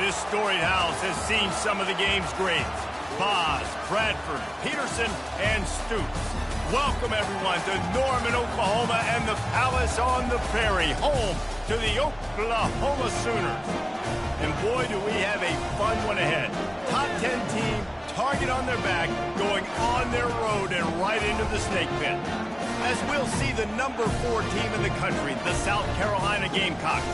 This storied house has seen some of the game's greats. Boz, Bradford, Peterson, and Stoops. Welcome, everyone, to Norman, Oklahoma, and the Palace on the Prairie, home to the Oklahoma Sooners. And boy, do we have a fun one ahead. Top 10 team, target on their back, going on their road and right into the snake pit. As we'll see the number 4 team in the country, the South Carolina Gamecocks,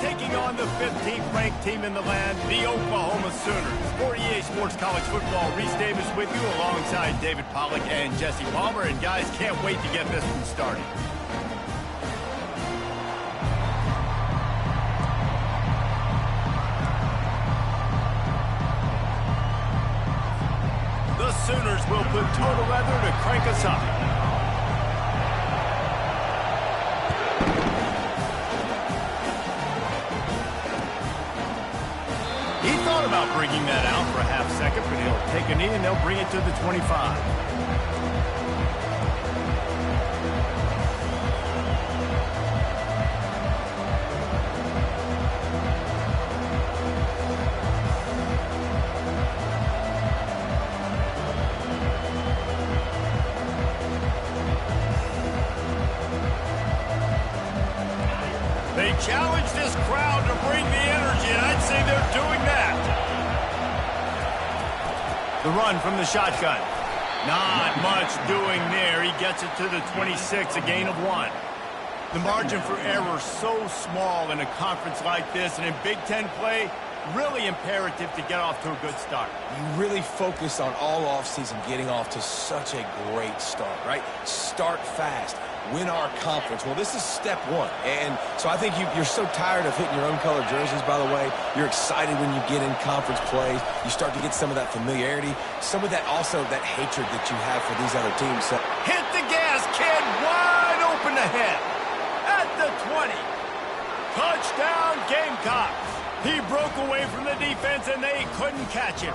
taking on the 15th ranked team in the land, the Oklahoma Sooners. For EA Sports College Football, Reese Davis with you alongside David Pollack and Jesse Palmer. And guys, can't wait to get this one started. The Sooners will put total leather to crank us up. He thought about bringing that out for a half second, but he'll take a knee and they'll bring it to the 25. They challenge this crowd to bring the energy, and I'd say they're doing that. The run from the shotgun. Not much doing there. He gets it to the 26, a gain of 1. The margin for error so small in a conference like this, and in Big Ten play, really imperative to get off to a good start. You really focus on all offseason getting off to such a great start, right? Start fast. Win our conference. Well, this is step 1. And so I think you're so tired of hitting your own color jerseys, by the way. You're excited when you get in conference plays. You start to get some of that familiarity, some of that also that hatred that you have for these other teams. So hit the gas, kid. Wide open ahead. At the 20. Touchdown, Gamecocks. He broke away from the defense, and they couldn't catch him.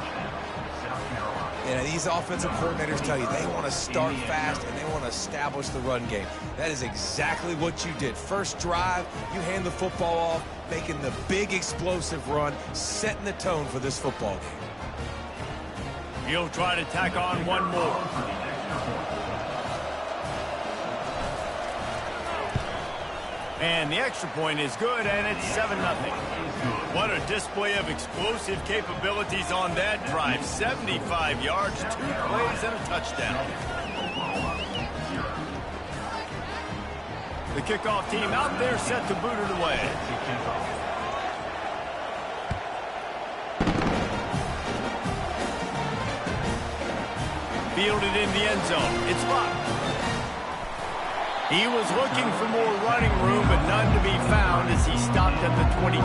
And these offensive coordinators tell you they want to start fast and they want to establish the run game. That is exactly what you did. First drive, you hand the football off, making the big explosive run, setting the tone for this football game. He'll try to tack on one more. And the extra point is good, and it's 7-0. What a display of explosive capabilities on that drive. 75 yards, 2 plays, and a touchdown. The kickoff team out there set to boot it away. Fielded in the end zone. It's blocked. He was looking for more running room, but none to be found as he stopped at the 23.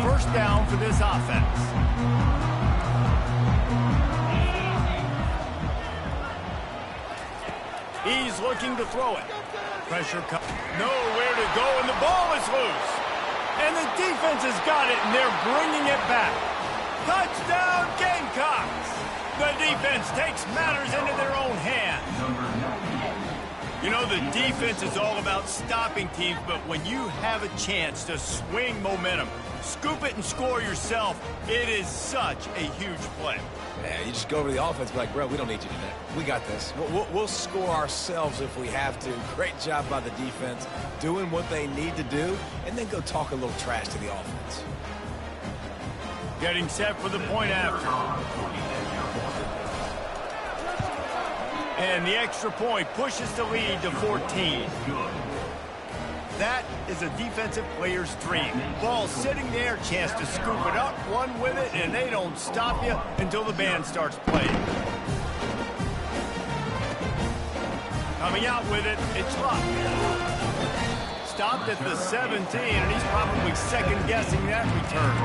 First down for this offense. He's looking to throw it. Pressure comes. Nowhere to go, and the ball is loose. And the defense has got it, and they're bringing it back. Touchdown, Gamecocks! The defense takes matters into their own hands. You know, the defense is all about stopping teams, but when you have a chance to swing momentum, scoop it and score yourself, it is such a huge play. Yeah, you just go over to the offense and be like, bro, we don't need you today. We got this. We'll score ourselves if we have to. Great job by the defense, doing what they need to do, and then go talk a little trash to the offense. Getting set for the point after. And the extra point pushes the lead to 14. That is a defensive player's dream. Ball sitting there, chance to scoop it up, run with it, and they don't stop you until the band starts playing. Coming out with it, it's Luck. Stopped at the 17, and he's probably second-guessing that return.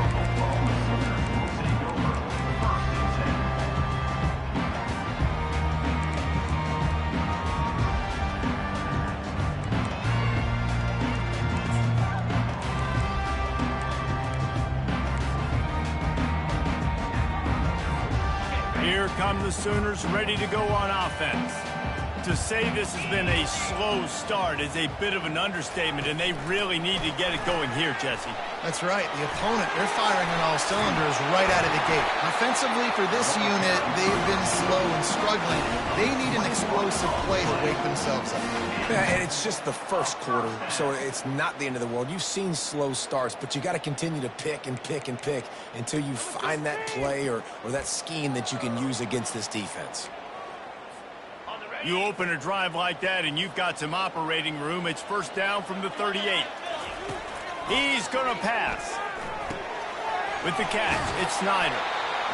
the Sooners ready to go on offense. To say this has been a slow start is a bit of an understatement, and they really need to get it going here, Jesse. That's right. The opponent, they're firing on all cylinders right out of the gate. Offensively, for this unit, they've been slow and struggling. They need an explosive play to wake themselves up. Yeah, and it's just the first quarter, so it's not the end of the world. You've seen slow starts, but you got to continue to pick and pick and pick until you find that play or that scheme that you can use against this defense. You open a drive like that and you've got some operating room. It's first down from the 38. He's going to pass. With the catch, it's Snyder.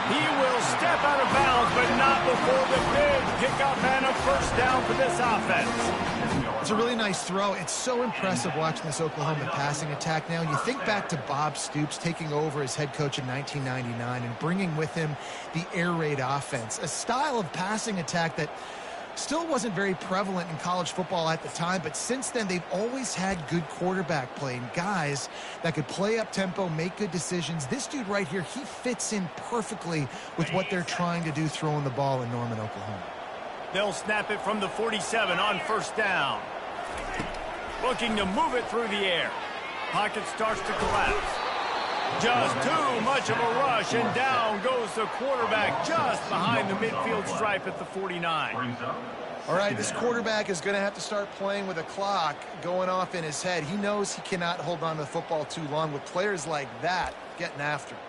He will step out of bounds, but not before the big pickup and a first down for this offense. It's a really nice throw. It's so impressive watching this Oklahoma passing attack now. And you think back to Bob Stoops taking over as head coach in 1999 and bringing with him the air raid offense, a style of passing attack that still wasn't very prevalent in college football at the time, but since then they've always had good quarterback play and guys that could play up tempo, make good decisions. This dude right here, he fits in perfectly with what they're trying to do throwing the ball in Norman, Oklahoma. They'll snap it from the 47 on first down. Looking to move it through the air. Pocket starts to collapse. Just too much of a rush, and down goes the quarterback just behind the midfield stripe at the 49. All right, this quarterback is going to have to start playing with a clock going off in his head. He knows he cannot hold on to the football too long with players like that getting after him.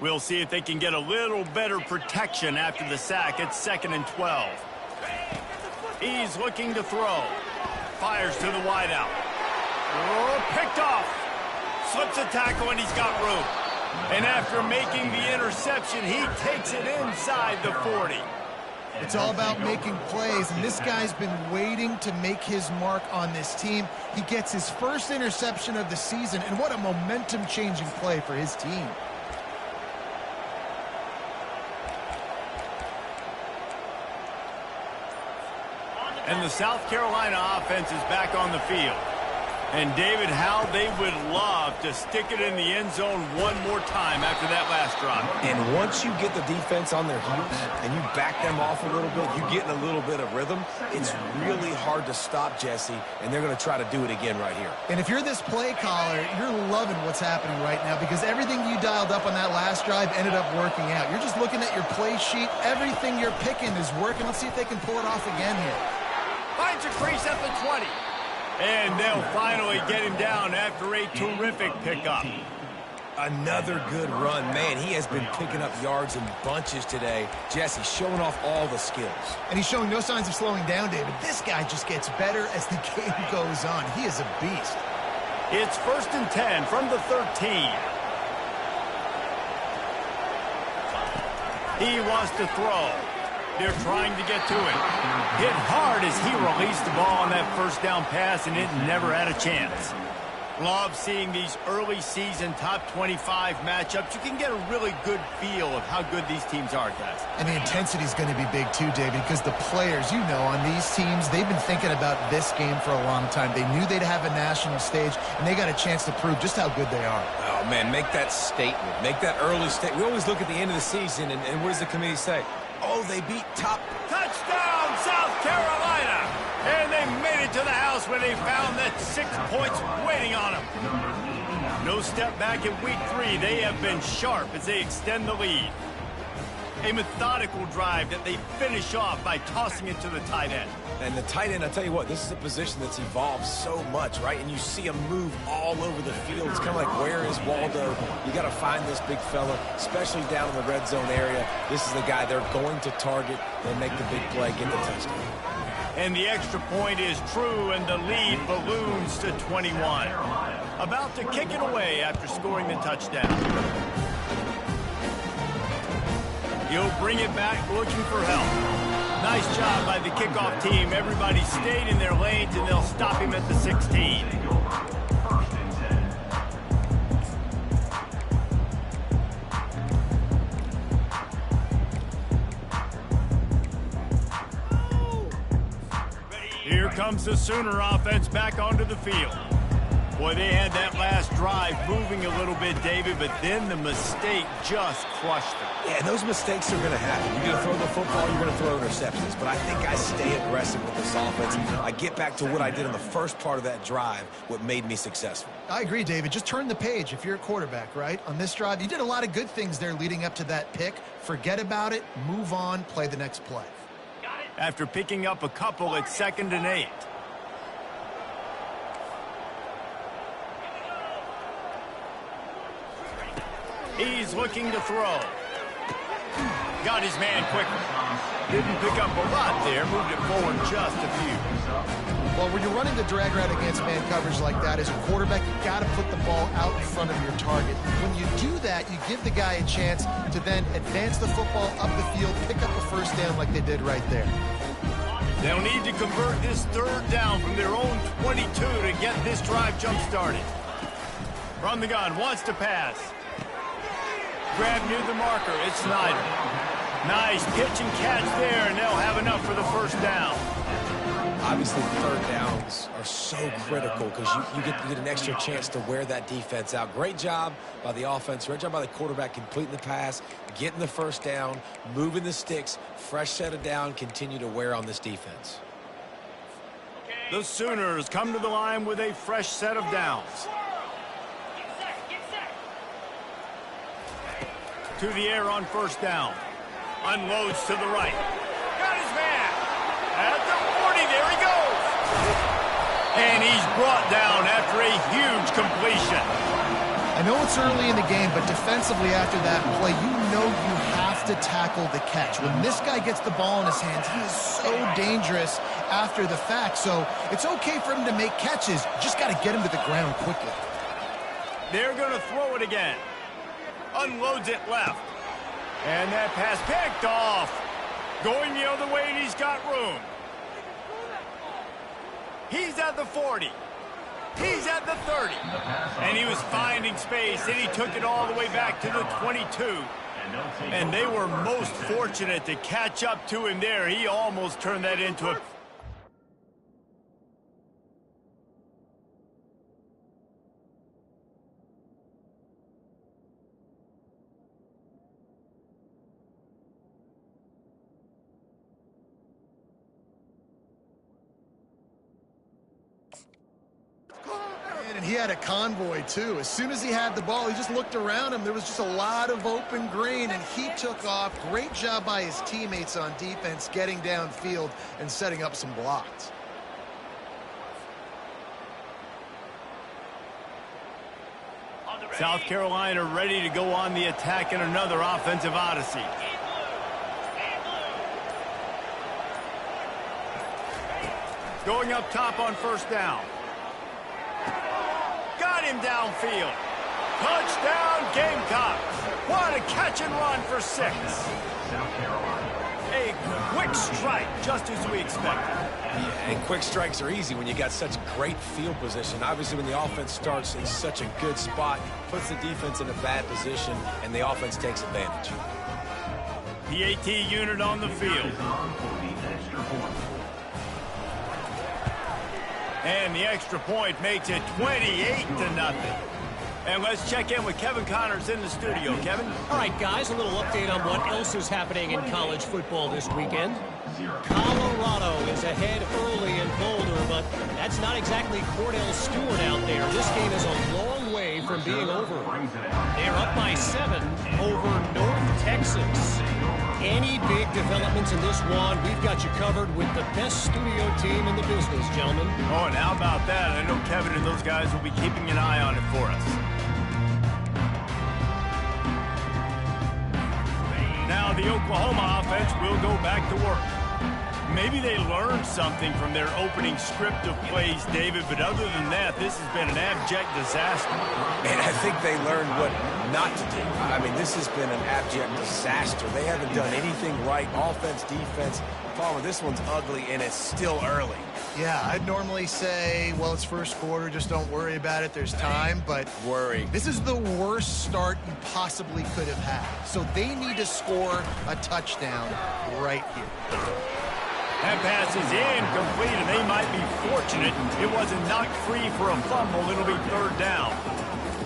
We'll see if they can get a little better protection after the sack. It's 2nd and 12. He's looking to throw. Fires to the wideout. Oh, picked off. Slips a tackle and he's got room. And after making the interception, he takes it inside the 40. It's all about making plays, and this guy's been waiting to make his mark on this team. He gets his first interception of the season, and what a momentum-changing play for his team. And the South Carolina offense is back on the field. And David, how they would love to stick it in the end zone one more time after that last drive. And once you get the defense on their heels and you back them off a little bit, you get in a little bit of rhythm, it's really hard to stop, Jesse, and they're going to try to do it again right here. And if you're this play caller, you're loving what's happening right now because everything you dialed up on that last drive ended up working out. You're just looking at your play sheet. Everything you're picking is working. Let's see if they can pull it off again here. Finds a crease at the 20. And they'll finally get him down after a terrific pickup. Another good run. Man, he has been picking up yards in bunches today. Jesse showing off all the skills. And he's showing no signs of slowing down, David. This guy just gets better as the game goes on. He is a beast. It's 1st and 10 from the 13. He wants to throw. They're trying to get to it. Hit hard as he released the ball on that first down pass, and it never had a chance. Love seeing these early season top 25 matchups. You can get a really good feel of how good these teams are, guys. And the intensity is going to be big too, David, because the players, you know, on these teams, they've been thinking about this game for a long time. They knew they'd have a national stage, and they got a chance to prove just how good they are. Oh, man, make that statement. Make that early statement. We always look at the end of the season, and what does the committee say? Oh, they beat top. Touchdown, South Carolina! And they made it to the house when they found that 6 points waiting on them. No step back in week 3. They have been sharp as they extend the lead. A methodical drive that they finish off by tossing it to the tight end. And the tight end, I'll tell you what, this is a position that's evolved so much, right? And you see him move all over the field. It's kind of like, where is Waldo? You got to find this big fella, especially down in the red zone area. This is the guy they're going to target and make the big play, get the touchdown. And the extra point is true, and the lead balloons to 21. About to kick it away after scoring the touchdown. He'll bring it back looking for help. Nice job by the kickoff team. Everybody stayed in their lanes, and they'll stop him at the 16. comes the Sooner offense back onto the field. Boy, they had that last drive moving a little bit, David, but then the mistake just crushed them. Yeah, those mistakes are going to happen. You're going to throw the football, you're going to throw interceptions. But I think I stay aggressive with this offense. I get back to what I did in the first part of that drive, what made me successful. I agree, David. Just turn the page if you're a quarterback, right? On this drive, you did a lot of good things there leading up to that pick. Forget about it, move on, play the next play. After picking up a couple at 2nd and 8. He's looking to throw. Got his man quickly. Didn't pick up a lot there. Moved it forward just a few. Well, when you're running the drag route against man coverage like that, as a quarterback, you got to put the ball out in front of your target. When you do that, you give the guy a chance to then advance the football up the field, pick up a first down like they did right there. They'll need to convert this 3rd down from their own 22 to get this drive jump-started. From the gun, wants to pass. Grab near the marker, it's Snyder. Nice pitch and catch there, and they'll have enough for the first down. Obviously, 3rd downs are so critical because you get an extra chance to wear that defense out. Great job by the offense. Great job by the quarterback completing the pass, getting the first down, moving the sticks, fresh set of down, continue to wear on this defense. The Sooners come to the line with a fresh set of downs. To the air on first down. Unloads to the right. Got his man. At the 40, there he goes. And he's brought down after a huge completion. I know it's early in the game, but defensively after that play, you know you have to tackle the catch. When this guy gets the ball in his hands, he is so dangerous after the fact. So it's okay for him to make catches. Just got to get him to the ground quickly. They're going to throw it again. Unloads it left. And that pass picked off. Going the other way, and he's got room. He's at the 40. He's at the 30. And he was finding space, and he took it all the way back to the 22. And they were most fortunate to catch up to him there. He almost turned that into a... And he had a convoy, too. As soon as he had the ball, he just looked around him. There was just a lot of open green, and he took off. Great job by his teammates on defense, getting downfield and setting up some blocks. South Carolina ready to go on the attack in another offensive odyssey. Going up top on first down. Got him downfield. Touchdown, Gamecocks. What a catch and run for 6. A quick strike, just as we expected. Yeah, and quick strikes are easy when you got such great field position. Obviously, when the offense starts in such a good spot, puts the defense in a bad position, and the offense takes advantage. PAT unit on the field. And the extra point makes it 28-0. And let's check in with Kevin Connors in the studio. Kevin? All right, guys, a little update on what else is happening in college football this weekend. Colorado is ahead early in Boulder, but that's not exactly Cordell Stewart out there. This game is a long way from being over. They're up by 7 over North Texas. Any big developments in this one, we've got you covered with the best studio team in the business, gentlemen. Oh, and how about that? I know Kevin and those guys will be keeping an eye on it for us. Now the Oklahoma offense will go back to work. Maybe they learned something from their opening script of plays, David, but other than that, this has been an abject disaster. And I think they learned what not to do. I mean, this has been an abject disaster. They haven't done anything right, offense, defense. Palmer, this one's ugly, and it's still early. Yeah, I'd normally say, well, it's first quarter, just don't worry about it, there's time, but Worry. this is the worst start you possibly could have had. So they need to score a touchdown right here. That pass is incomplete, and they might be fortunate it wasn't knocked free for a fumble. It'll be third down.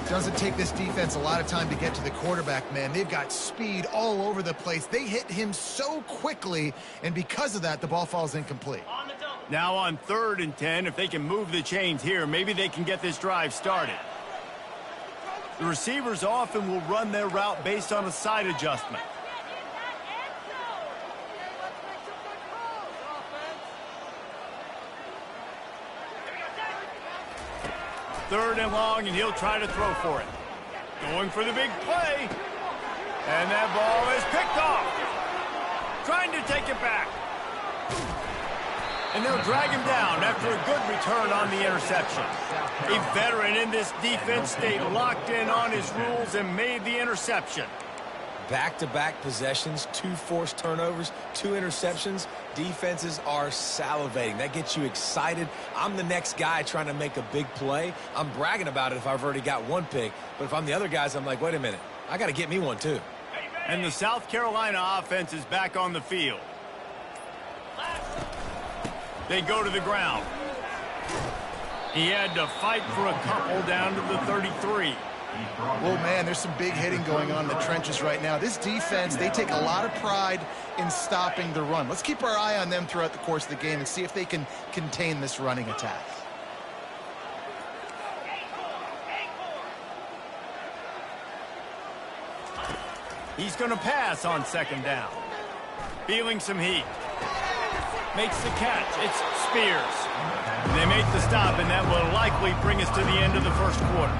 Doesn't take this defense a lot of time to get to the quarterback, man. They've got speed all over the place. They hit him so quickly, and because of that, the ball falls incomplete. Now on 3rd and 10, if they can move the chains here, maybe they can get this drive started. The receivers often will run their route based on a side adjustment. Third and long, and he'll try to throw for it. Going for the big play. And that ball is picked off. Trying to take it back. And they'll drag him down after a good return on the interception. A veteran in this defense stayed locked in on his rules and made the interception. Back-to-back possessions, 2 forced turnovers, 2 interceptions. Defenses are salivating. That gets you excited. I'm the next guy trying to make a big play. I'm bragging about it if I've already got 1 pick. But if I'm the other guys, I'm like, wait a minute. I got to get me one, too. And the South Carolina offense is back on the field. They go to the ground. He had to fight for a couple down to the 33. Well, man, there's some big hitting going on in the trenches right now. This defense, they take a lot of pride in stopping the run. Let's keep our eye on them throughout the course of the game and see if they can contain this running attack. He's going to pass on 2nd down. Feeling some heat. Makes the catch. It's Spears. They make the stop, and that will likely bring us to the end of the first quarter.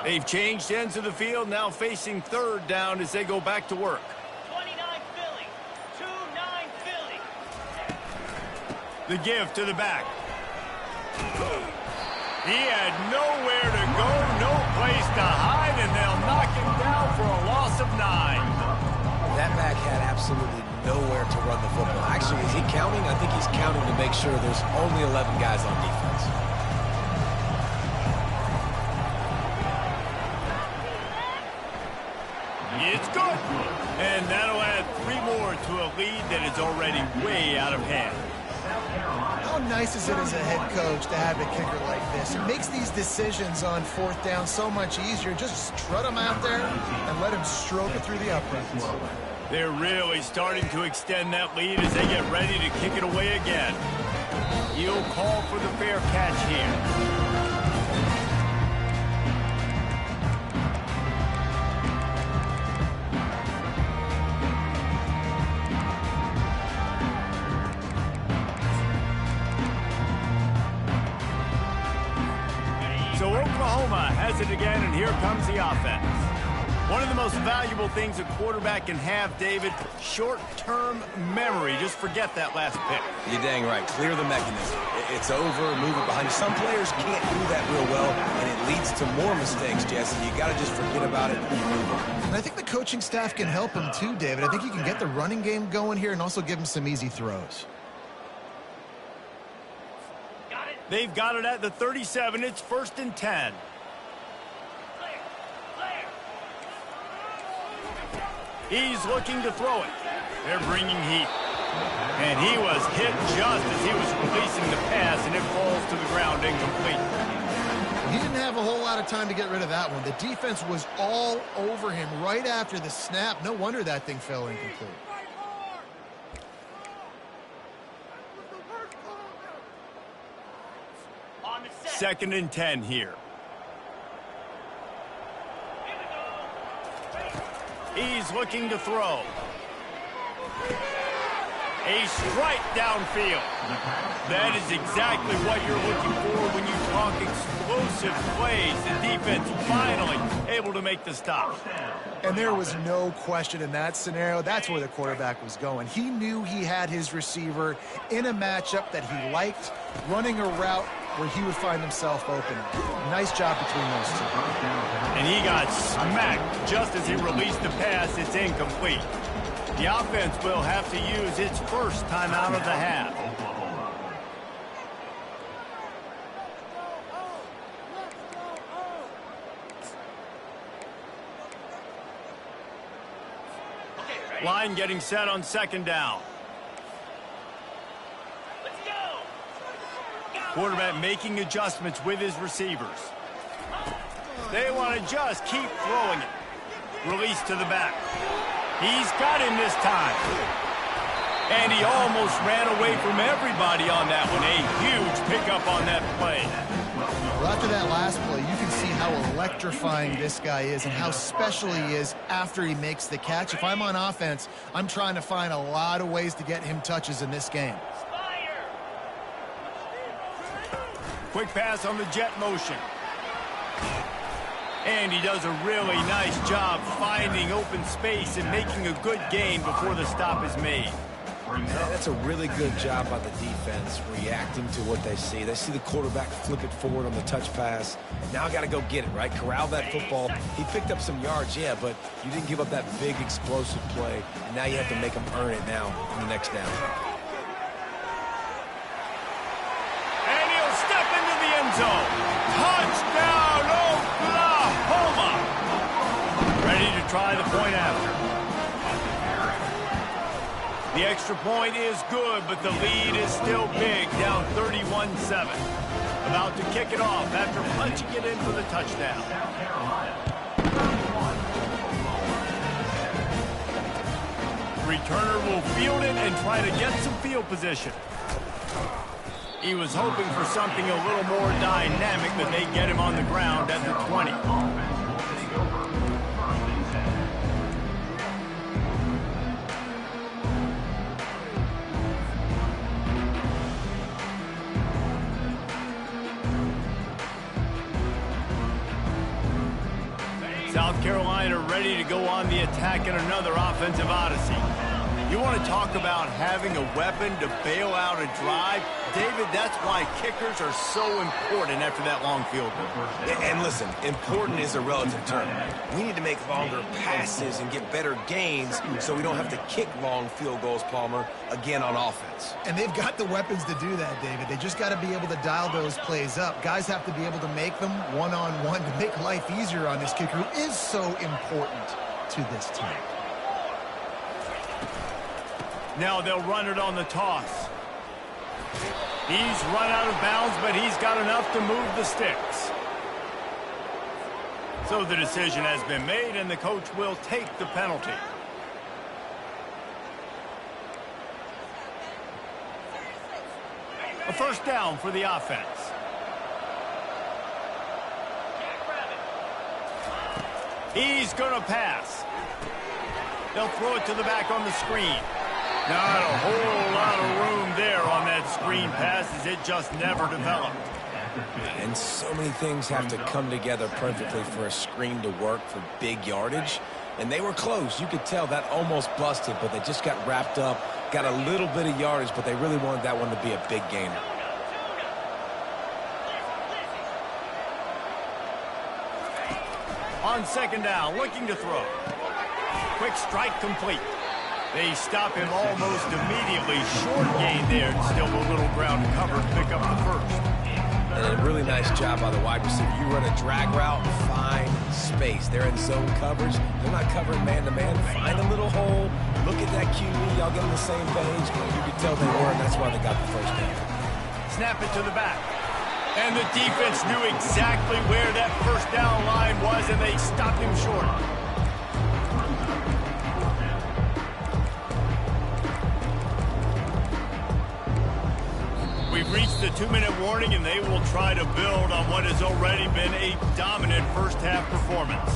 They've changed ends of the field, now facing 3rd down as they go back to work. 29 Philly, 2-9 Philly. The give to the back. He had nowhere to go, no place to hide, and they'll knock him down for a loss of 9. That back had absolutely nowhere to run the football. Actually, is he counting? I think he's counting to make sure there's only 11 guys on defense. It's good. And that'll add 3 more to a lead that is already way out of hand. How nice is it as a head coach to have a kicker like this? It makes these decisions on 4th down so much easier. Just strut him out there and let him stroke it through the uprights. They're really starting to extend that lead as they get ready to kick it away again. He'll call for the fair catch here. So Oklahoma has it again, and here comes the offense. One of the most valuable things a quarterback can have, David, short-term memory. Just forget that last pick. You're dang right. Clear the mechanism. It's over, move it behind you. Some players can't do that real well, and it leads to more mistakes, Jesse. You got to just forget about it and move on. And I think the coaching staff can help him too, David. I think you can get the running game going here and also give him some easy throws. They've got it at the 37. It's 1st and 10. He's looking to throw it. They're bringing heat. And he was hit just as he was releasing the pass, and it falls to the ground incomplete. He didn't have a whole lot of time to get rid of that one. The defense was all over him right after the snap. No wonder that thing fell incomplete. Second and 10 here. He's looking to throw. A strike downfield. That is exactly what you're looking for when you talk explosive plays. The defense finally able to make the stop. And there was no question in that scenario. That's where the quarterback was going. He knew he had his receiver in a matchup that he liked, running a route where he would find himself open. Nice job between those two. And he got smacked just as he released the pass. It's incomplete. The offense will have to use its first timeout of the half. Line getting set on second down. Let's go. Quarterback making adjustments with his receivers. They want to just keep throwing it. Release to the back. He's got him this time. And he almost ran away from everybody on that one. A huge pickup on that play. Well, after that last play, you can see how electrifying this guy is and how special he is after he makes the catch. If I'm on offense, I'm trying to find a lot of ways to get him touches in this game. Fire. Quick pass on the jet motion. And he does a really nice job finding open space and making a good gain before the stop is made. That's a really good job by the defense, reacting to what they see. They see the quarterback flip it forward on the touch pass. Now I got to go get it, right? Corral that football. He picked up some yards, yeah, but you didn't give up that big explosive play. And now you have to make him earn it now in the next down. And he'll step into the end zone. Touchdown, Oklahoma! Ready to try the point after. The extra point is good, but the lead is still big, down 31-7. About to kick it off after punching it in for the touchdown. Returner will field it and try to get some field position. He was hoping for something a little more dynamic, but they get him on the ground at the 20. South Carolina ready to go on the attack in another offensive odyssey. You want to talk about having a weapon to bail out a drive? David, that's why kickers are so important after that long field goal. And listen, important is a relative term. We need to make longer passes and get better gains so we don't have to kick long field goals, Palmer, again on offense. And they've got the weapons to do that, David. They just got to be able to dial those plays up. Guys have to be able to make them one-on-one to make life easier on this kicker who is so important to this team. Now they'll run it on the toss. He's run out of bounds, but he's got enough to move the sticks. So the decision has been made, and the coach will take the penalty. A first down for the offense. He's going to pass. They'll throw it to the back on the screen. Not a whole lot of room there on that screen pass as it just never developed. And so many things have to come together perfectly for a screen to work for big yardage. And they were close. You could tell that almost busted, but they just got wrapped up, got a little bit of yardage, but they really wanted that one to be a big gainer. On second down, looking to throw. Quick strike complete. They stop him almost immediately. Short gain there. Still a little ground cover to pick up the first. And a really nice job by the wide receiver. You run a drag route, find space. They're in zone coverage. They're not covering man-to-man. Find a little hole. Look at that QB. Y'all get on the same page. You can tell they were, and that's why they got the first down. Snap it to the back. And the defense knew exactly where that first down line was, and they stopped him short. We've reached the 2-minute warning, and they will try to build on what has already been a dominant first-half performance.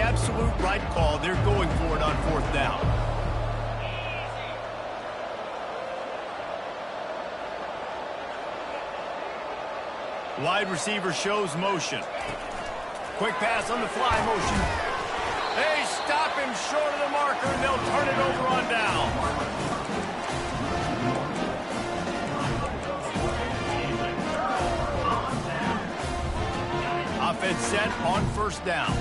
absolute right call. They're going for it on 4th down. Wide receiver shows motion. Quick pass on the fly motion. They stop him short of the marker, and they'll turn it over on down. Offense set on 1st down.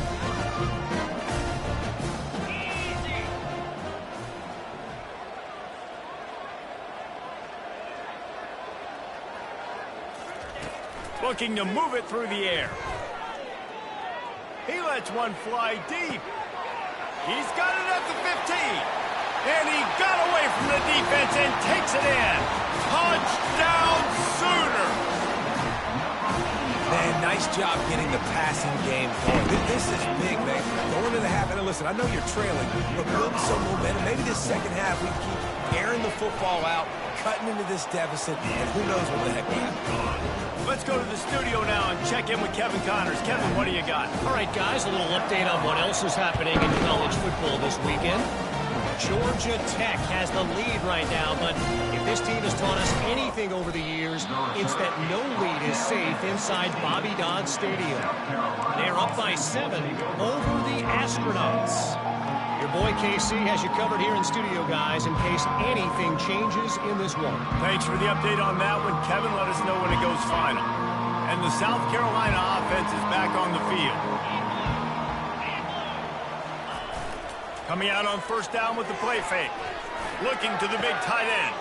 Looking to move it through the air. He lets one fly deep. He's got it at the 15. And he got away from the defense and takes it in. Touchdown Sooner. Man, nice job getting the passing game going. This is big, man. Going to the half. And listen, I know you're trailing, but building some momentum. Maybe this second half we keep airing the football out, cutting into this deficit, and who knows what the heck will happen. Let's go to the studio now and check in with Kevin Connors. Kevin, what do you got? All right, guys, a little update on what else is happening in college football this weekend. Georgia Tech has the lead right now, but if this team has taught us anything over the years, it's that no lead is safe inside Bobby Dodd Stadium. They're up by 7 over the Astronauts. Your boy KC has you covered here in studio, guys, in case anything changes in this one. Thanks for the update on that one, Kevin. Let us know when it goes final. And the South Carolina offense is back on the field. Coming out on 1st down with the play fake. Looking to the big tight end.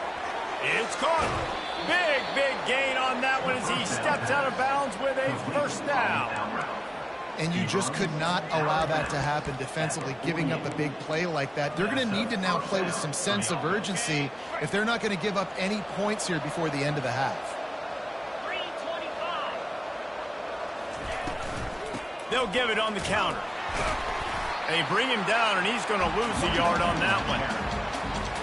It's caught. Big gain on that one as he steps out of bounds with a 1st down. And you just could not allow that to happen defensively, giving up a big play like that. They're going to need to now play with some sense of urgency if they're not going to give up any points here before the end of the half. 3:25. They'll give it on the counter. They bring him down, and he's going to lose a yard on that one.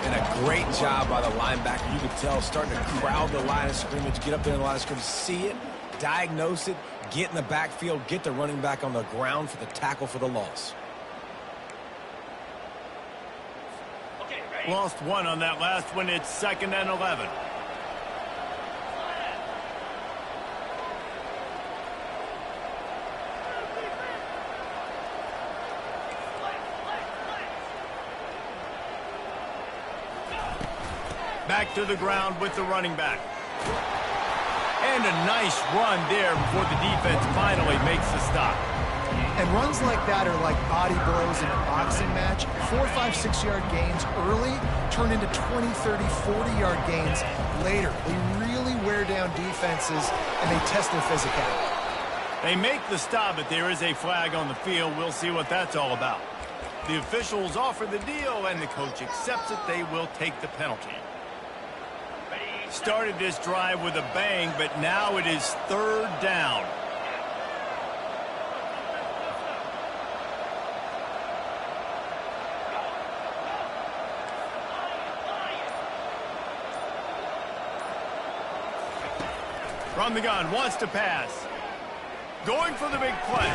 And a great job by the linebacker. You could tell starting to crowd the line of scrimmage, get up there in the line of scrimmage, see it, diagnose it, get in the backfield, get the running back on the ground for the tackle for the loss. Okay, ready? Lost 1 on that last one. It's 2nd and 11. Back to the ground with the running back. And a nice run there before the defense finally makes the stop. And runs like that are like body blows in a boxing match. 4, 5, 6-yard gains early turn into 20, 30, 40-yard gains later. They really wear down defenses, and they test their physicality. They make the stop, but there is a flag on the field. We'll see what that's all about. The officials offer the deal, and the coach accepts it. They will take the penalty. Started this drive with a bang, but now it is 3rd down. From the gun, wants to pass. Going for the big play.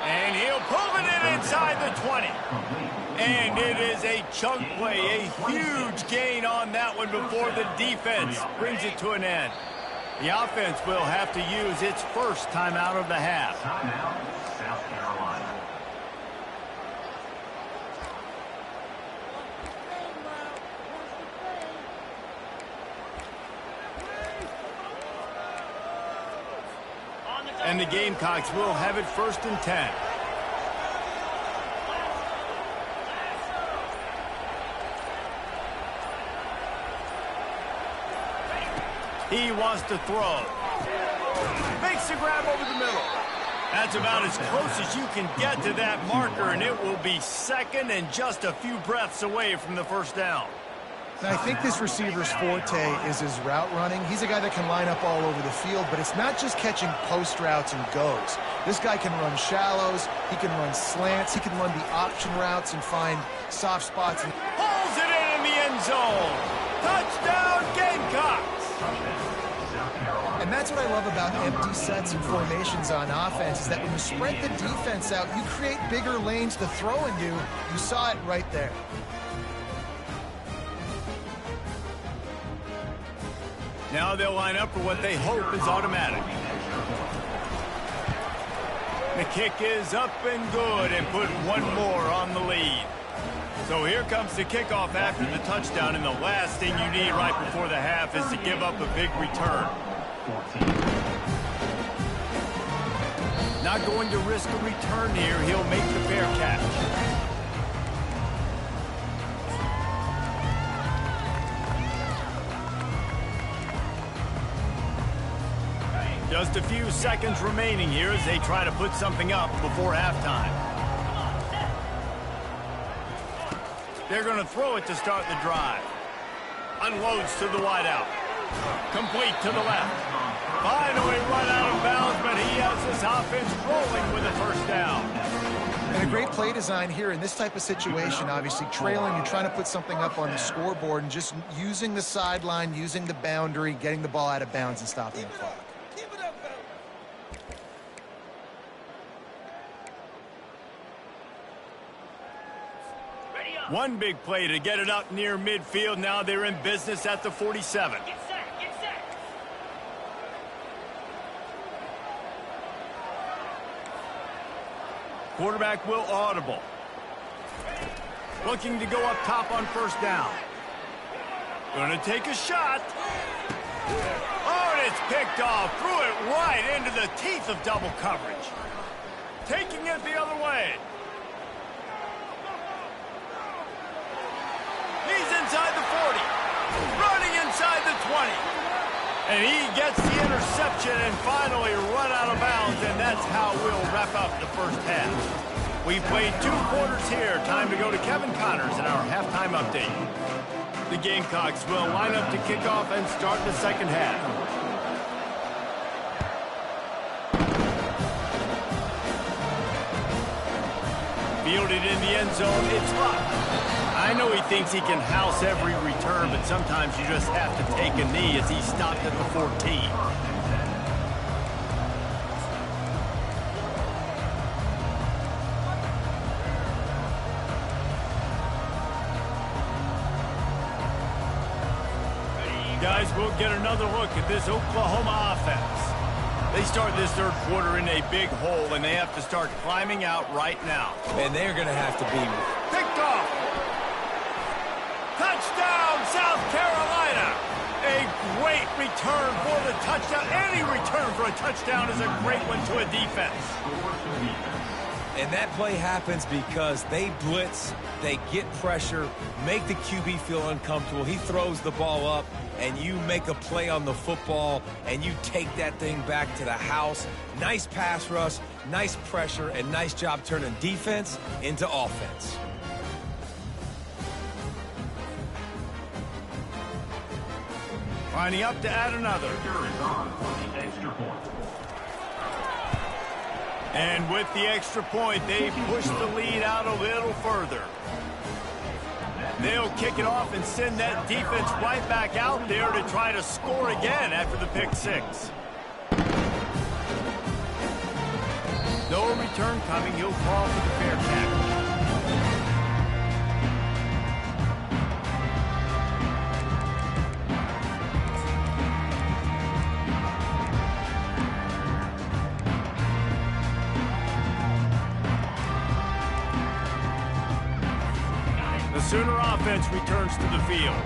And he'll pull it in inside the 20. And it is a chunk play, a huge gain on that one before the defense brings it to an end. The offense will have to use its first timeout of the half. Timeout, South Carolina. And the Gamecocks will have it 1st and 10. He wants to throw. Makes the grab over the middle. That's about as close as you can get to that marker, and it will be 2nd and just a few breaths away from the 1st down. And I think this receiver's forte is his route running. He's a guy that can line up all over the field, but it's not just catching post routes and goes. This guy can run shallows, he can run slants, he can run the option routes and find soft spots. Pulls it in the end zone. Touchdown, Gamecocks. And that's what I love about empty sets and formations on offense, is that when you spread the defense out, you create bigger lanes to throw into. You saw it right there. Now they'll line up for what they hope is automatic. The kick is up and good, and put one more on the lead. So here comes the kickoff after the touchdown, and the last thing you need right before the half is to give up a big return. Not going to risk a return here. He'll make the fair catch. Just a few seconds remaining here as they try to put something up before halftime. They're going to throw it to start the drive. Unloads to the wideout. Complete to the left. Finally run out of bounds, but he has this offense rolling with a first down. And a great play design here in this type of situation. Obviously trailing, you're trying to put something up on the scoreboard, and just using the sideline, using the boundary, getting the ball out of bounds and stopping the clock. One big play to get it up near midfield. Now they're in business at the 47. Get set, get set. Quarterback will audible. Looking to go up top on first down. Going to take a shot. Oh, and it's picked off. Threw it right into the teeth of double coverage. Taking it the other way. He's inside the 40, running inside the 20. And he gets the interception and finally run out of bounds, and that's how we'll wrap up the first half. We played 2 quarters here. Time to go to Kevin Connors in our halftime update. The Gamecocks will line up to kick off and start the second half. Fielded in the end zone, it's Luck. I know he thinks he can house every return, but sometimes you just have to take a knee as he stopped at the 14. Guys, we'll get another look at this Oklahoma offense. They start this third quarter in a big hole, and they have to start climbing out right now. And they're going to have to be picked off. Touchdown, South Carolina. A great return for the touchdown. Any return for a touchdown is a great one to a defense. And that play happens because they blitz, they get pressure, make the QB feel uncomfortable. He throws the ball up, and you make a play on the football, and you take that thing back to the house. Nice pass rush, nice pressure, and nice job turning defense into offense. Lining up to add another. And with the extra point, they push the lead out a little further. They'll kick it off and send that defense right back out there to try to score again after the pick six. No return coming. He'll call for the fair catch. Sooner offense returns to the field.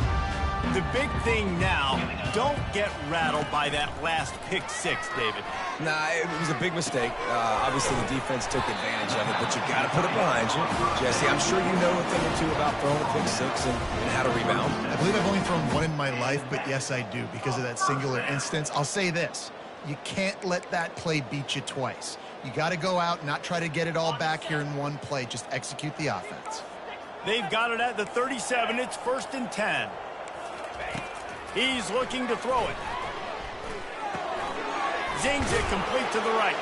The big thing now, don't get rattled by that last pick six, David. Nah, it was a big mistake. Obviously, the defense took advantage of it, but you got to put it behind you. Jesse, I'm sure you know a thing or two about throwing a pick six and how to rebound. I believe I've only thrown one in my life, but yes, I do because of that singular instance. I'll say this. You can't let that play beat you twice. You got to go out and not try to get it all back here in one play. Just execute the offense. They've got it at the 37. It's 1st and 10. He's looking to throw it. Zings it complete to the right.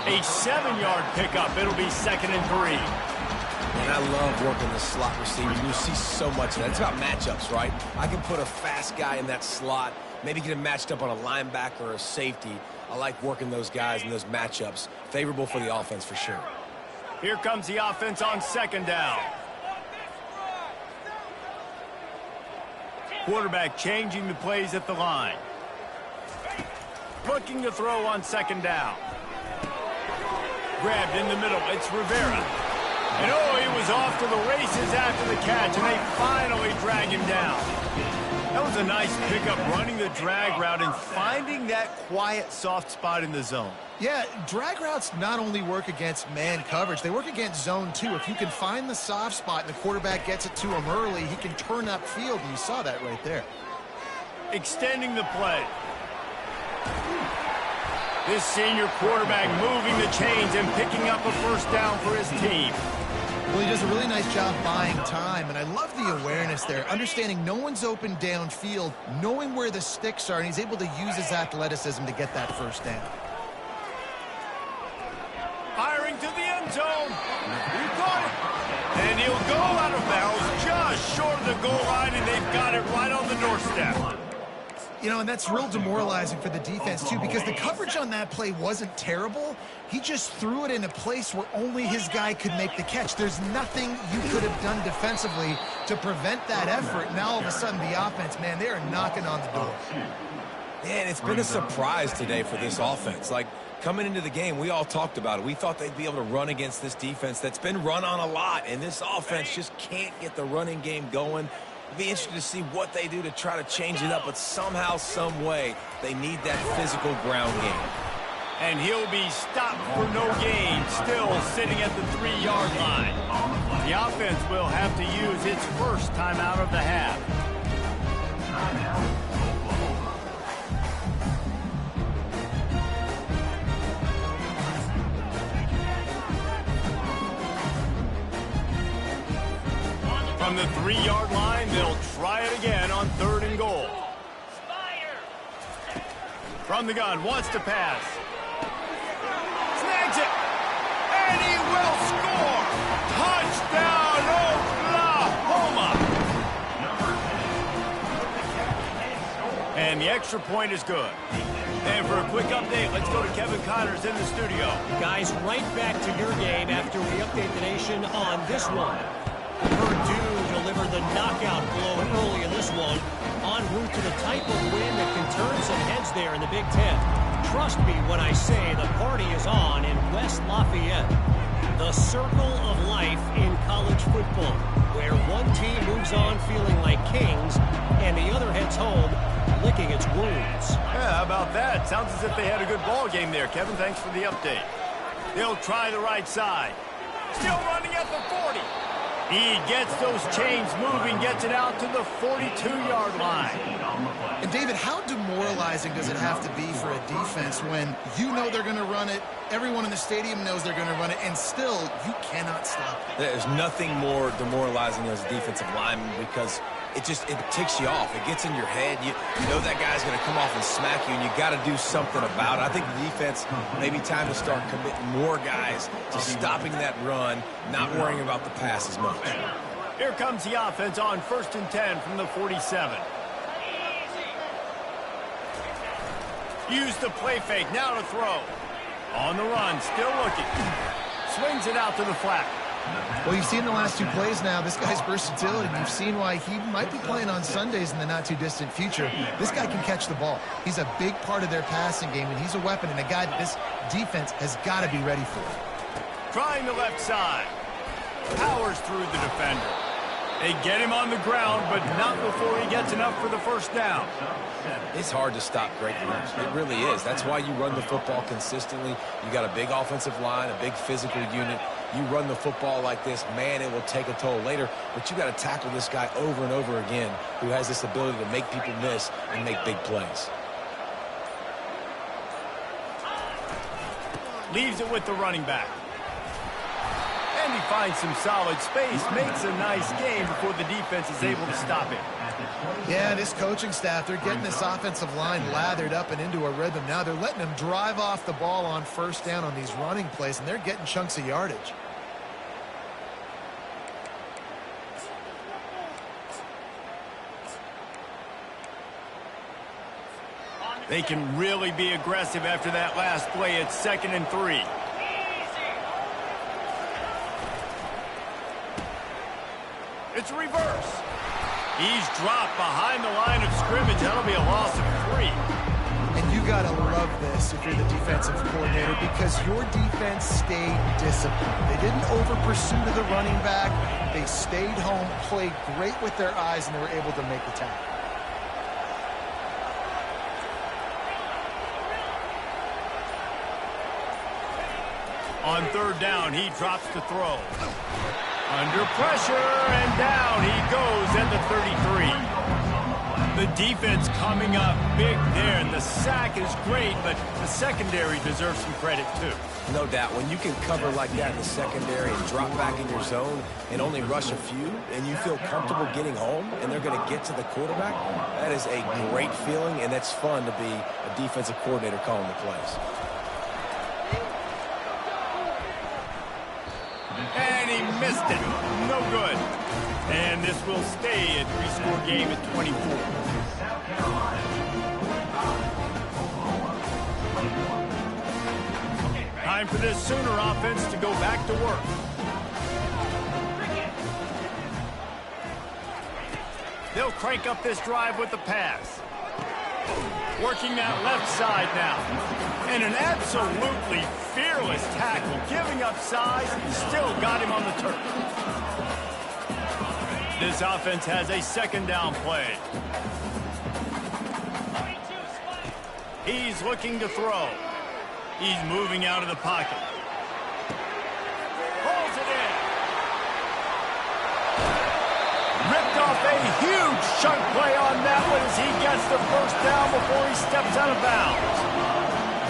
A 7-yard pickup. It'll be 2nd and 3. And I love working the slot receiver. You see so much of that. It's about matchups, right? I can put a fast guy in that slot, maybe get him matched up on a linebacker or a safety. I like working those guys in those matchups. Favorable for the offense for sure. Here comes the offense on second down. Quarterback changing the plays at the line. Looking to throw on second down. Grabbed in the middle. It's Rivera. And oh, he was off to the races after the catch, and they finally drag him down. That was a nice pickup, running the drag route and finding that quiet, soft spot in the zone. Yeah, drag routes not only work against man coverage, they work against zone too. If you can find the soft spot and the quarterback gets it to him early, he can turn upfield, and you saw that right there. Extending the play. This senior quarterback moving the chains and picking up a first down for his team. Well, he does a really nice job buying time, and I love the awareness there, understanding no one's open downfield, knowing where the sticks are, and he's able to use his athleticism to get that first down. Firing to the end zone. He caught it. And he'll go out of bounds just short of the goal line, and they've got it right on the doorstep. You know, and that's real demoralizing for the defense, too, because the coverage on that play wasn't terrible. He just threw it in a place where only his guy could make the catch. There's nothing you could have done defensively to prevent that effort. Now, all of a sudden, the offense, man, they are knocking on the door. Man, it's been a surprise today for this offense. Like, coming into the game, we all talked about it. We thought they'd be able to run against this defense that's been run on a lot, and this offense just can't get the running game going. It'll be interesting to see what they do to try to change it up, but somehow, some way, they need that physical ground game. And he'll be stopped for no gain, still sitting at the 3-yard line. The offense will have to use its first timeout of the half. From the 3-yard line, they'll try it again on 3rd and goal. From the gun, wants to pass. Snags it. And he will score. Touchdown, Oklahoma. And the extra point is good. And for a quick update, let's go to Kevin Connors in the studio. Guys, right back to your game after we update the nation on this one. Purdue delivered the knockout blow early in this one, en route to the type of win that can turn some heads there in the Big Ten. Trust me when I say the party is on in West Lafayette. The circle of life in college football, where one team moves on feeling like kings and the other heads home licking its wounds. Yeah, how about that? Sounds as if they had a good ball game there. Kevin, thanks for the update. They'll try the right side. Still running at the 40. He gets those chains moving, gets it out to the 42-yard line. And, David, how demoralizing does it have to be for a defense when you know they're going to run it, everyone in the stadium knows they're going to run it, and still you cannot stop it? There's nothing more demoralizing as a defensive lineman because it ticks you off. It gets in your head. You know that guy's going to come off and smack you, and you got to do something about it. I think the defense, maybe time to start committing more guys to stopping that run, not worrying about the pass as much. Here comes the offense on 1st and 10 from the 47. Use the play fake, now to throw. On the run, still looking. Swings it out to the flat. Well, you've seen the last 2 plays now. This guy's versatility. You've seen why he might be playing on Sundays in the not-too-distant future. This guy can catch the ball. He's a big part of their passing game, and he's a weapon and a guy that this defense has got to be ready for. Trying the left side. Powers through the defender. They get him on the ground, but not before he gets enough for the first down. It's hard to stop great runs. It really is. That's why you run the football consistently. You got a big offensive line, a big physical unit. You run the football like this, man, it will take a toll later. But you got to tackle this guy over and over again who has this ability to make people miss and make big plays. Leaves it with the running back. And he finds some solid space, makes a nice game before the defense is able to stop him. Yeah, this coaching staff, they're getting this offensive line lathered up and into a rhythm. Now they're letting them drive off the ball on 1st down on these running plays, and they're getting chunks of yardage. They can really be aggressive after that last play. It's 2nd and 3. It's a reverse. He's dropped behind the line of scrimmage. That'll be a loss of 3. And you got to love this if you're the defensive coordinator, because your defense stayed disciplined. They didn't over-pursue to the running back. They stayed home, played great with their eyes, and they were able to make the tackle. On 3rd down, he drops to throw. Under pressure, and down he goes at the 33. The defense coming up big there, and the sack is great, but the secondary deserves some credit too. No doubt. When you can cover like that in the secondary and drop back in your zone and only rush a few, and you feel comfortable getting home, and they're going to get to the quarterback, that is a great feeling, and that's fun to be a defensive coordinator calling the plays. And he missed it. No good. And this will stay a 3-score game at 24. Time for this Sooner offense to go back to work. They'll crank up this drive with the pass. Working that left side now. And an absolutely fearless tackle. Giving up size, still got him on the turf. This offense has a 2nd down play. He's looking to throw. He's moving out of the pocket. Pulls it in. Ripped off a huge chunk play on that one as he gets the 1st down before he steps out of bounds.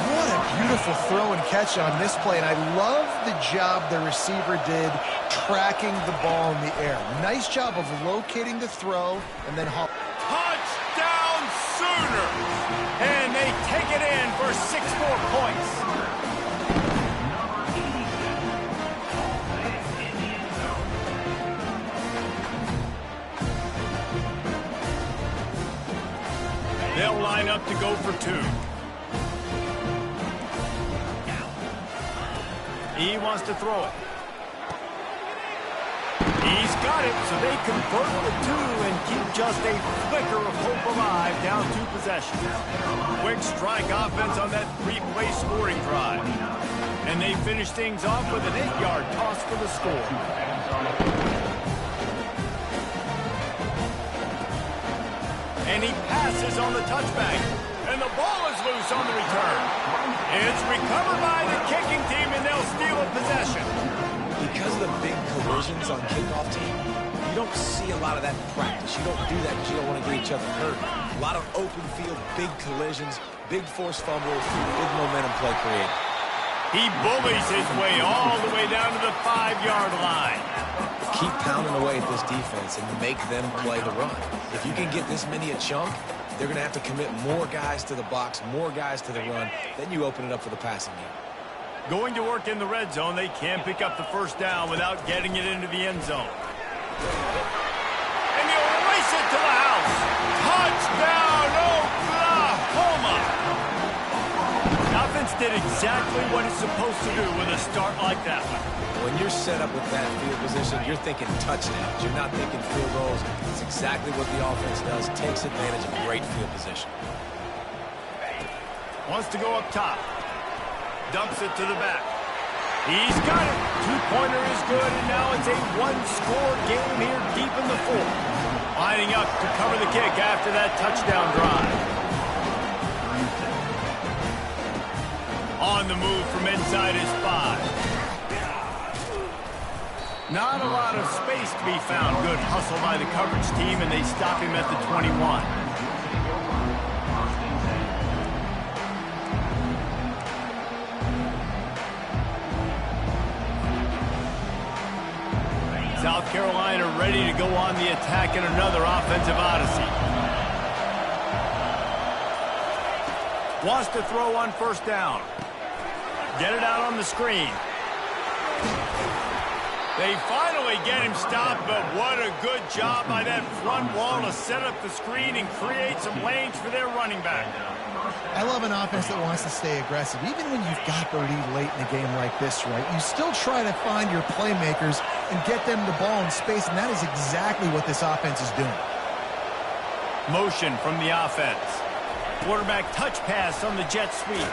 What a beautiful throw and catch on this play, and I love the job the receiver did tracking the ball in the air. Nice job of locating the throw and then Touchdown Sooners! And they take it in for 6 more points. They'll line up to go for 2. He wants to throw it. He's got it, so they convert the 2 and keep just a flicker of hope alive, down 2 possessions. Quick strike offense on that 3-play scoring drive. And they finish things off with an 8-yard toss for the score. And he passes on the touchback. And the ball is loose on the return. It's recovered by the kicking team, and they'll steal a possession. Because of the big collisions on kickoff team, you don't see a lot of that in practice. You don't do that because you don't want to get each other hurt. A lot of open field, big collisions, big forced fumbles, big momentum play created. He bullies his way all the way down to the 5-yard line. Keep pounding away at this defense and make them play the run. If you can get this many a chunk, they're going to have to commit more guys to the box, more guys to the run. Then you open it up for the passing game. Going to work in the red zone, they can't pick up the 1st down without getting it into the end zone. And they'll race it to the house. Touchdown, Oklahoma! The offense did exactly what it's supposed to do with a start like that one. When you're set up with that field position, you're thinking touchdowns. You're not thinking field goals. It's exactly what the offense does. Takes advantage of great field position. Wants to go up top. Dumps it to the back. He's got it. 2-pointer is good, and now it's a 1-score game here deep in the 4th. Lining up to cover the kick after that touchdown drive. On the move from inside his 5. Not a lot of space to be found. Good hustle by the coverage team, and they stop him at the 21. South Carolina ready to go on the attack in another offensive odyssey. Wants to throw on 1st down. Get it out on the screen. They finally get him stopped, but what a good job by that front wall to set up the screen and create some lanes for their running back. I love an offense that wants to stay aggressive. Even when you've got the lead late in a game like this, right, you still try to find your playmakers and get them the ball in space, and that is exactly what this offense is doing. Motion from the offense. Quarterback touch pass on the jet sweep.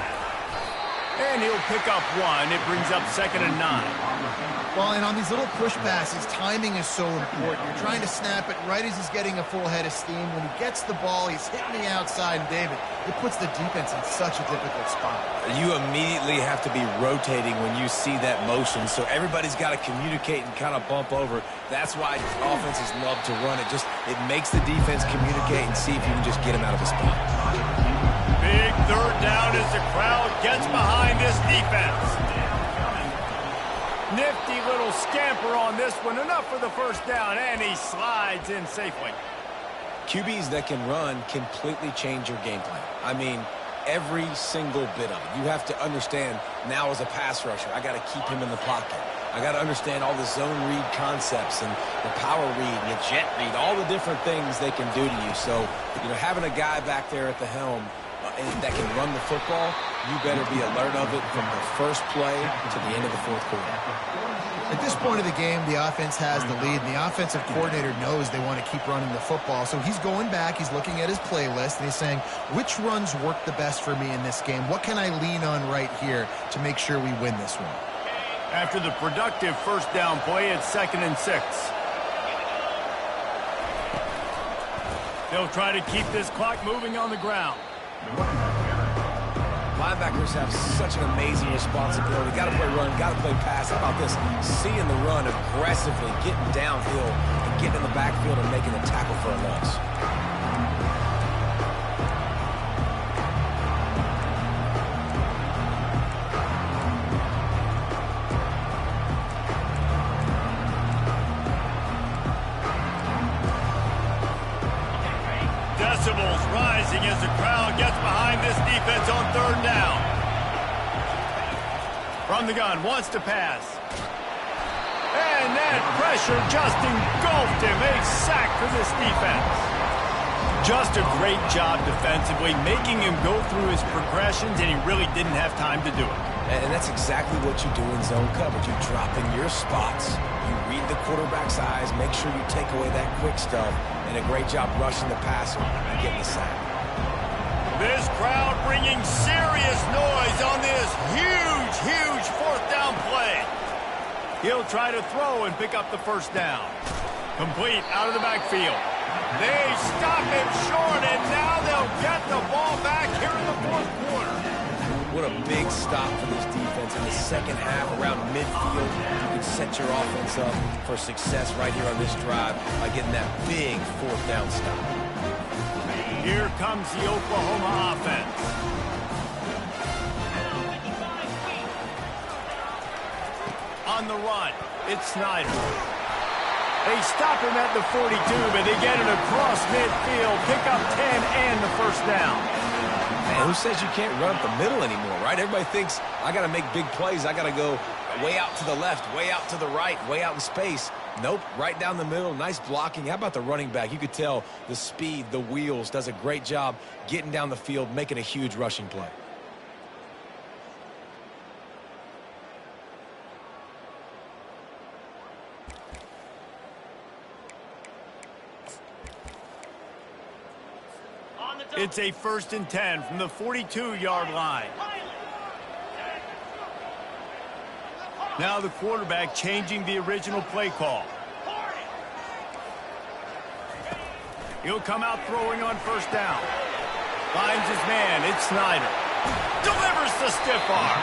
And he'll pick up one. It brings up 2nd and 9. Well, and on these little push passes, timing is so important. You're trying to snap it right as he's getting a full head of steam. When he gets the ball, he's hitting the outside. And, David, it puts the defense in such a difficult spot. You immediately have to be rotating when you see that motion, so everybody's got to communicate and kind of bump over. That's why offenses love to run it. It makes the defense communicate and see if you can just get him out of a spot. Big 3rd down as the crowd gets behind this defense. Nifty little scamper on this one. Enough for the 1st down, and he slides in safely. QBs that can run completely change your game plan. I mean, every single bit of it. You have to understand now as a pass rusher, I got to keep him in the pocket. I got to understand all the zone read concepts and the power read and the jet read, all the different things they can do to you. So, having a guy back there at the helm that can run the football, you better be alert of it from the first play to the end of the 4th quarter. At this point of the game, the offense has the lead, and the offensive coordinator knows they want to keep running the football. So he's going back, he's looking at his playlist, and he's saying, which runs work the best for me in this game? What can I lean on right here to make sure we win this one? After the productive 1st down play, it's 2nd and 6. They'll try to keep this clock moving on the ground. Linebackers have such an amazing responsibility. Got to play run, got to play pass. How about this? Seeing the run aggressively, getting downhill, and getting in the backfield and making a tackle for a loss. Decibels rising as the crowd gets behind this defense on 3rd down. From the gun, wants to pass. And that pressure just engulfed him. A sack for this defense. Just a great job defensively, making him go through his progressions, and he really didn't have time to do it. And that's exactly what you do in zone coverage. You drop in your spots. You read the quarterback's eyes, make sure you take away that quick stuff, and a great job rushing the passer and getting the sack. This crowd bringing serious noise on this huge 4th down play. He'll try to throw and pick up the 1st down. Complete out of the backfield. They stop him short, and now they'll get the ball back here in the 4th quarter. What a big stop for this defense in the 2nd half around midfield. You can set your offense up for success right here on this drive by getting that big 4th down stop. Here comes the Oklahoma offense. On the run, it's Snyder. They stop him at the 42, but they get it across midfield, pick up 10 and the 1st down. Man, who says you can't run up the middle anymore, right? Everybody thinks, I got to make big plays. I got to go way out to the left, way out to the right, way out in space. Nope, right down the middle, nice blocking. How about the running back? You could tell the speed, the wheels, does a great job getting down the field, making a huge rushing play. It's a 1st and 10 from the 42-yard line. Now the quarterback changing the original play call. He'll come out throwing on 1st down. Finds his man. It's Snyder. Delivers the stiff arm.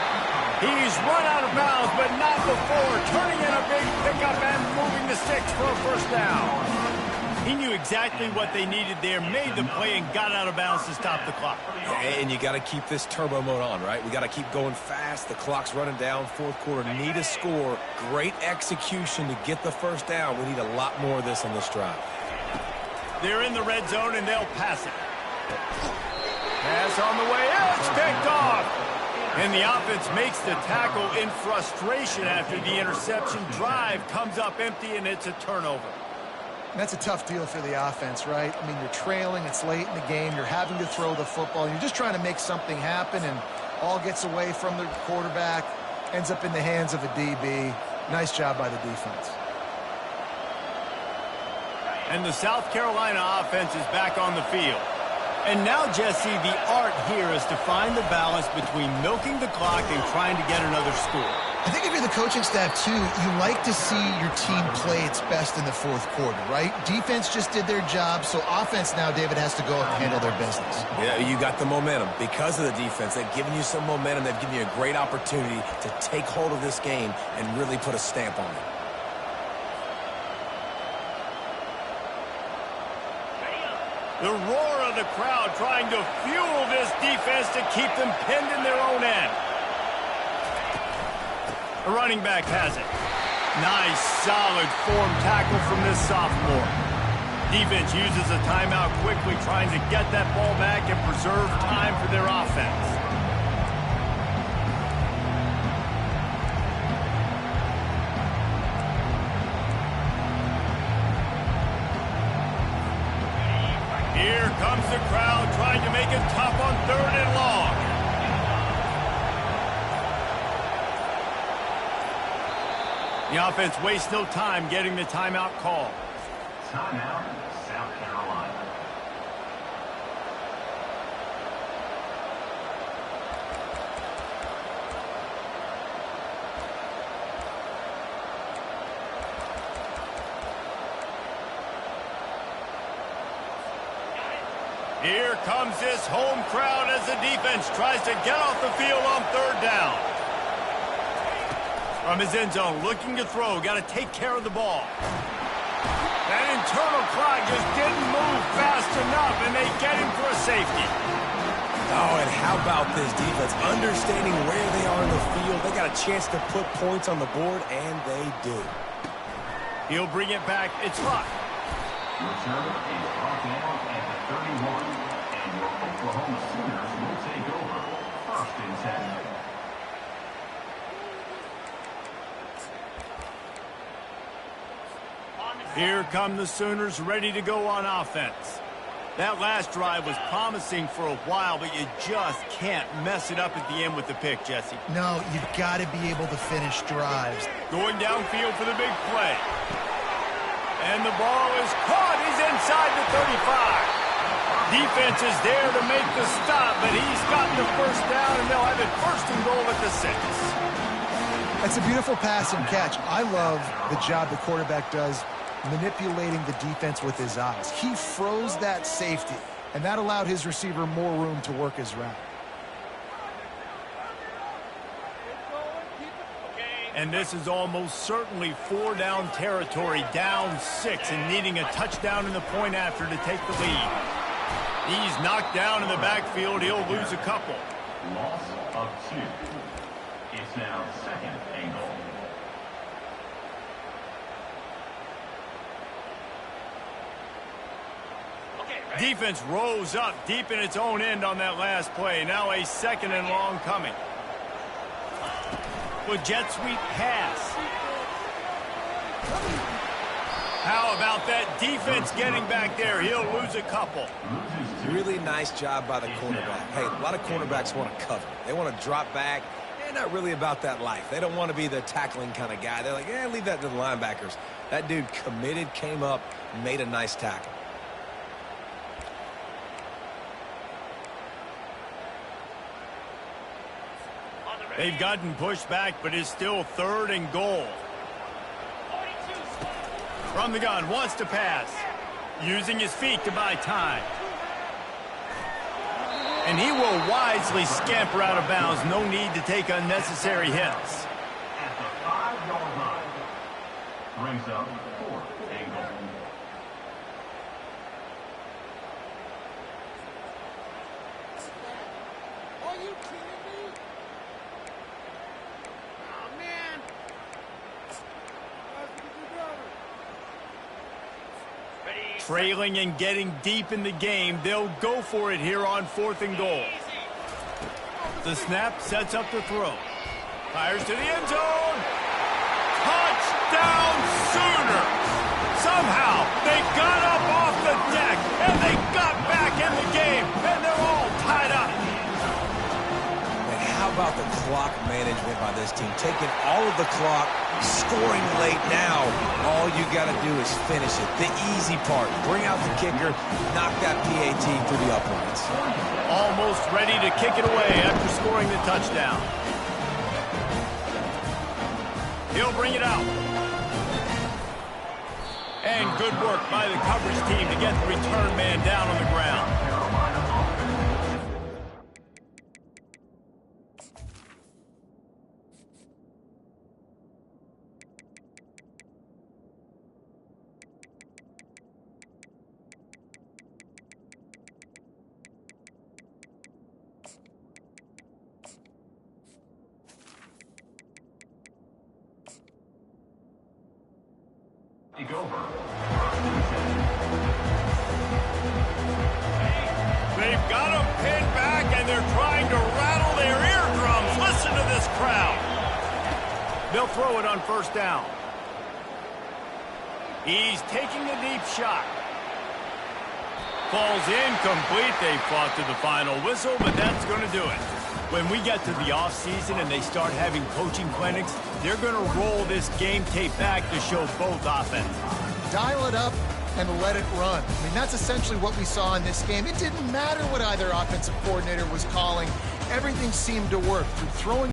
He's run out of bounds, but not before. Turning in a big pickup and moving the sticks for a 1st down. He knew exactly what they needed there, made the play, and got out of bounds to stop the clock. And you got to keep this turbo mode on, right? We got to keep going fast. The clock's running down. 4th quarter, need a score. Great execution to get the 1st down. We need a lot more of this on this drive. They're in the red zone, and they'll pass it. Pass on the way. It's picked off. And the offense makes the tackle in frustration after the interception. Drive comes up empty, and it's a turnover. That's a tough deal for the offense, right? I mean, you're trailing, it's late in the game, you're having to throw the football, you're just trying to make something happen, and all gets away from the quarterback, ends up in the hands of a DB. Nice job by the defense. And the South Carolina offense is back on the field. And now, Jesse, the art here is to find the balance between milking the clock and trying to get another score. I think if you're the coaching staff, too, you like to see your team play its best in the fourth quarter, right? Defense just did their job, so offense now, David, has to go out and handle their business. Yeah, you got the momentum. Because of the defense, they've given you some momentum. They've given you a great opportunity to take hold of this game and really put a stamp on it. The roar of the crowd trying to fuel this defense to keep them pinned in their own end. The running back has it. Nice, solid form tackle from this sophomore. Defense uses a timeout quickly, trying to get that ball back and preserve time for their offense. Here comes the crowd trying to make it tough on 3rd and long. The offense wastes no time getting the timeout call. Timeout, South Carolina. Here comes this home crowd as the defense tries to get off the field on 3rd down. From his end zone, looking to throw, got to take care of the ball. That internal clock just didn't move fast enough, and they get him for a safety. Oh, and how about this defense? Understanding where they are in the field, they got a chance to put points on the board, and they do. He'll bring it back. It's Luck. Return is brought down at the 31, and your Oklahoma Sooners will take over 1st and 10. Here come the Sooners ready to go on offense. That last drive was promising for a while, but you just can't mess it up at the end with the pick, Jesse. No, you've got to be able to finish drives. Going downfield for the big play. And the ball is caught. He's inside the 35. Defense is there to make the stop, but he's got the 1st down, and they'll have it 1st and goal at the 6. That's a beautiful pass and catch. I love the job the quarterback does manipulating the defense with his eyes. He froze that safety, and that allowed his receiver more room to work his route. And this is almost certainly 4-down territory, down 6, and needing a touchdown in the point after to take the lead. He's knocked down in the backfield. He'll lose a couple. Loss of 2. It's now 2nd and goal. Defense rose up deep in its own end on that last play. Now a 2nd and long coming. With jet sweep pass. How about that defense getting back there? He'll lose a couple. Really nice job by the cornerback. Hey, a lot of cornerbacks want to cover. They want to drop back. They're not really about that life. They don't want to be the tackling kind of guy. They're like, leave that to the linebackers. That dude committed, came up, made a nice tackle. They've gotten pushed back, but it's still 3rd and goal. From the gun, wants to pass. Using his feet to buy time. And he will wisely scamper out of bounds. No need to take unnecessary hits. At the 5-yard line. Brings up 4th and goal. Are you kidding me? Oh, man. Trailing and getting deep in the game. They'll go for it here on 4th and goal. The snap sets up the throw. Fires to the end zone. Touchdown Sooner! Somehow, they got up off the deck, and they got back in the game, and they're all tied up. And how about the clock management by this team? Taking all of the clock, scoring late now. All you got to do is finish it. The easy part. Bring out the kicker, knock that PAT through the uprights. Almost ready to kick it away after scoring the touchdown. He'll bring it out. And good work by the coverage team to get the return man down on the ground. Take over. They've got him pinned back, and they're trying to rattle their eardrums. Listen to this crowd. They'll throw it on first down. He's taking a deep shot. Falls incomplete. They fought to the final whistle, but that's going to do it. When we get to the offseason and they start having coaching clinics, they're going to roll this game tape back to show both offenses. Dial it up and let it run. I mean, that's essentially what we saw in this game. It didn't matter what either offensive coordinator was calling. Everything seemed to work through throwing